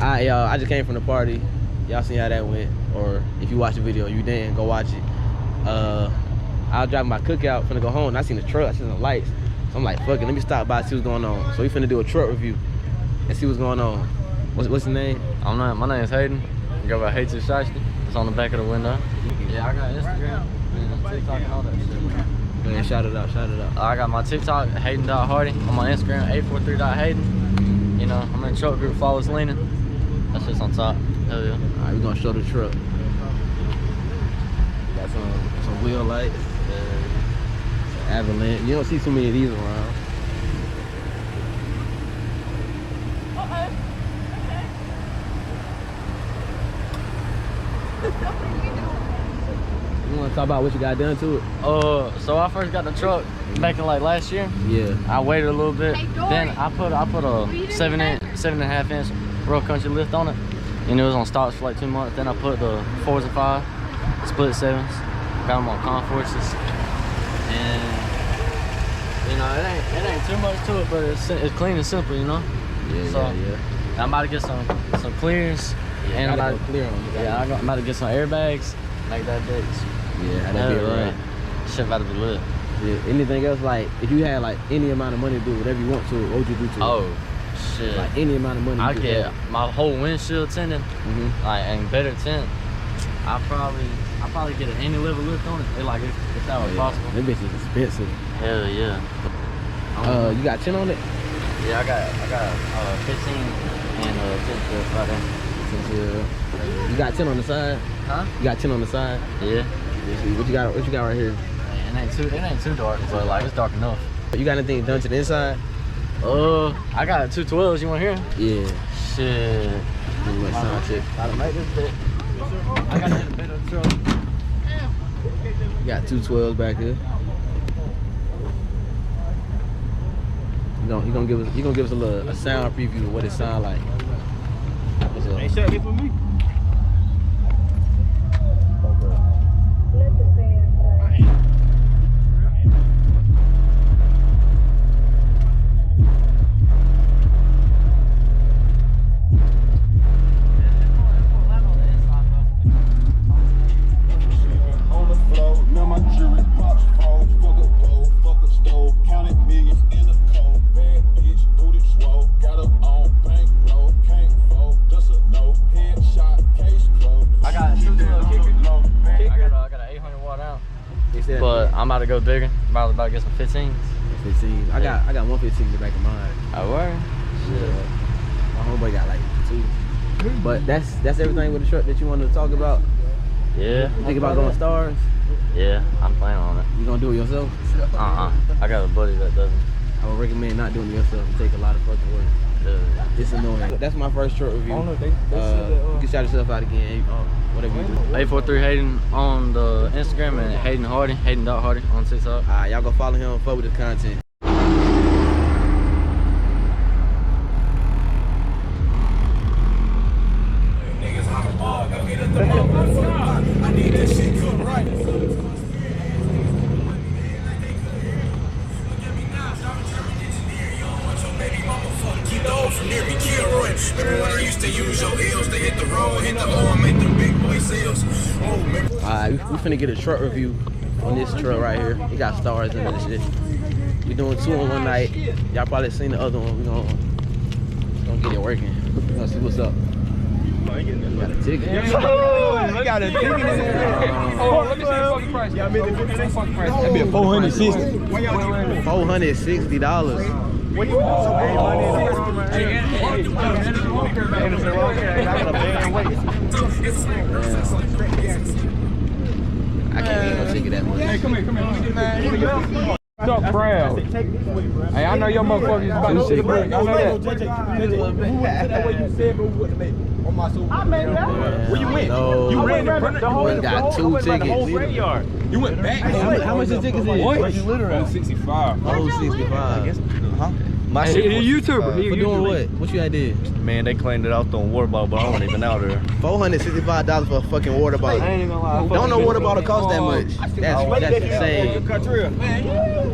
I just came from the party. Y'all seen how that went, or if you watch the video, you didn't, go watch it. I was driving my cookout, finna go home, and I seen the truck, I seen some lights. So I'm like, fuck it, let me stop by, see what's going on. So we finna do a truck review and see what's going on. What's his name? I don't know, my name is Hayden. I go by Hayden Shashty. It's on the back of the window. Yeah, I got Instagram and TikTok and all that shit. Man, shout it out, shout it out. I got my TikTok, Hayden.Hardy. On my Instagram, 843.Hayden. You know, I'm in the truck group, follow us leaning. That shit's on top. Hell yeah. Alright, we're gonna show the truck. Got some wheel lights. Avalanche. You don't see too many of these around. You want to talk about what you got done to it? So I first got the truck back in like last year. Yeah. I waited a little bit. Then I put a 7.5 inch Royal Country lift on it, and it was on stocks for like 2 months. Then I put the 4s and 5 split 7s, got them on Conforces, and you know it ain't too much to it, but it's clean and simple, you know. Yeah, so, yeah. I'm about to get some clears, yeah, and I'm about to get some airbags, make that bitch. Yeah, that'd be right. Shit about to be lit. Yeah. Anything else, like if you had like any amount of money to do whatever you want to, what would you do to it? Oh shit. Like any amount of money. I get my whole windshield tinted, like and better tint. I probably get an any level lift on it. If that was possible. That bitch is expensive. Hell yeah. You got tint on it? Yeah, I got 15 and 10 strips right there. You got tint on the side? Huh? You got tint on the side? Yeah. What you got right here? It ain't too dark, but like it's dark enough. You got anything done to the inside? I got 212s. You want to hear? Yeah. Shit. Sound check. Gotta make this bit. I got that bit of the truck. You got 212s back here. You gonna give us a sound preview of what it sound like. Hey, shut it for me. But I'm about to go bigger. About to get some 15s. 15. I got 115 in the back of mine. I were. Shit. My homeboy got like 2. But that's everything with the truck that you wanted to talk about. Yeah. You think about going stars? Yeah, I'm planning on it. You gonna do it yourself? I got a buddy that doesn't. I would recommend not doing it yourself. It take a lot of fucking work. It's annoying. That's my first truck review. Oh, no, they you can shout yourself out again. Whatever you do. 843 Hayden on the Instagram and Hayden.Hardy, Hayden.Hardy on TikTok. Y'all go follow him, fuck with his content. I need that shit cooked right. Keep those from near me, Kilroy. Remember when I used to use your heels to hit the road, hit the arm, make them big boy sales. Oh, remember. Alright, we finna get a truck review on this truck right here. It got stars in it and shit. We doing 2 on one night. Y'all probably seen the other one. We gonna get it working. We gonna see what's up. You got a ticket. You got a ticket in there. Oh, let me see the fucking price. Y'all made the fucking price. That'd be a $460. $460. What do you want? I can't get no ticket that much. Hey, come here. Stop proud. Hey, I know your motherfuckers is about to see the break. I know that. That way you said, but we wouldn't make it. On my soul. I made that. Where you went? No. You ran the whole. We got 2 tickets. The whole graveyard. You went back. How much the tickets is? Literally 65. Oh, 65. Huh? My He shit a YouTuber. He a For doing YouTuber. what? What you had did? Man, they claimed that I was throwing water bottle, but I wasn't even out there. $465 for a fucking water bottle. I ain't even gonna lie. Don't know water bottle cost that much. That's insane.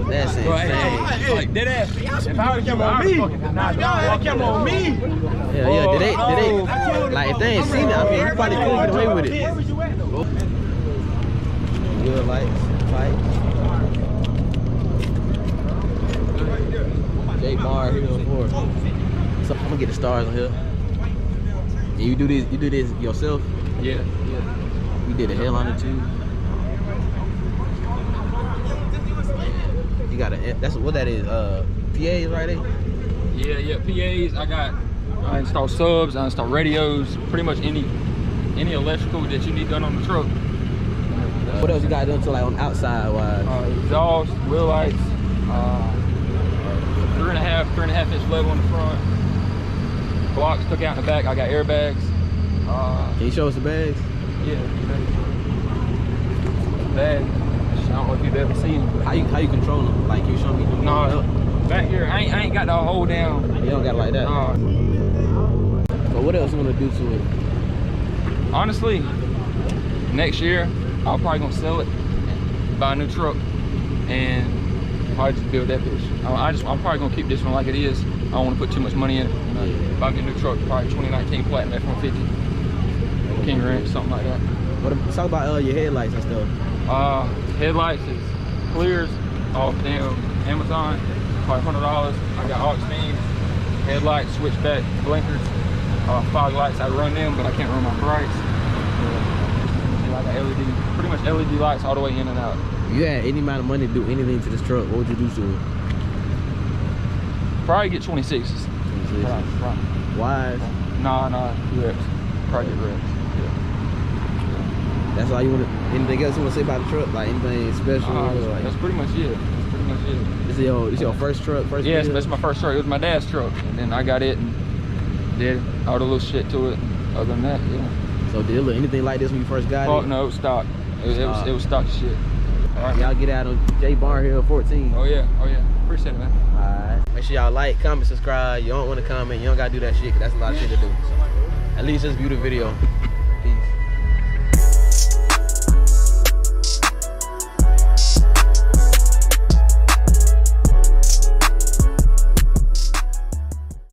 That's insane. Like, dead ass. If I would have come on me, y'all come on me. Yeah, did they, like, if they ain't seen it, I mean, you probably couldn't get away with it. Good lights, fight. J Bar here for. So I'm gonna get the stars on here. And you do this yourself? Yeah. You did a headliner too. You got a, that's what that is, PAs right there? Yeah, PAs. I install subs, I install radios, pretty much any electrical that you need done on the truck. What else you got done to like on the outside wise? Exhaust, wheel lights, 3.5 inch level in the front. Blocks took out in the back. I got airbags. Can you show us the bags? Yeah, bag. I don't know if you've ever seen them. How you control them? Like, can you show me? No, back here I ain't got the hold down. You don't got it like that. No. So what else you want to do to it? Honestly, next year I'm probably gonna sell it, buy a new truck, and probably just build that bitch. I'm probably gonna keep this one like it is. I don't want to put too much money in it. If I get a new truck, probably 2019 Platinum F-150, King Ranch, something like that. Talk about your headlights and stuff. Headlights is clears off damn Amazon, probably $100. I got aux beams, headlights, switchback, blinkers, fog lights. I run them, but I can't run my brights. I got LED, pretty much LED lights all the way in and out. If you had any amount of money to do anything to this truck, what would you do to it? Probably get 26s. Probably. Wise? Nah, reps. Probably get reps. That's all you want to, anything else you want to say about the truck? Like anything special? Like, That's pretty much it. This is your first truck? Yes, that's my first truck. It was my dad's truck. And then I got it and did all the little shit to it. Other than that, yeah. So did it look anything like this when you first got it? No, it was stock. It was stock shit. All right, y'all get out on J Bar Hill 14. Oh yeah. Appreciate it, man. Alright. Make sure y'all like, comment, subscribe. You don't want to comment, you don't gotta do that shit, 'cause that's a lot of shit to do. So, at least just view the video.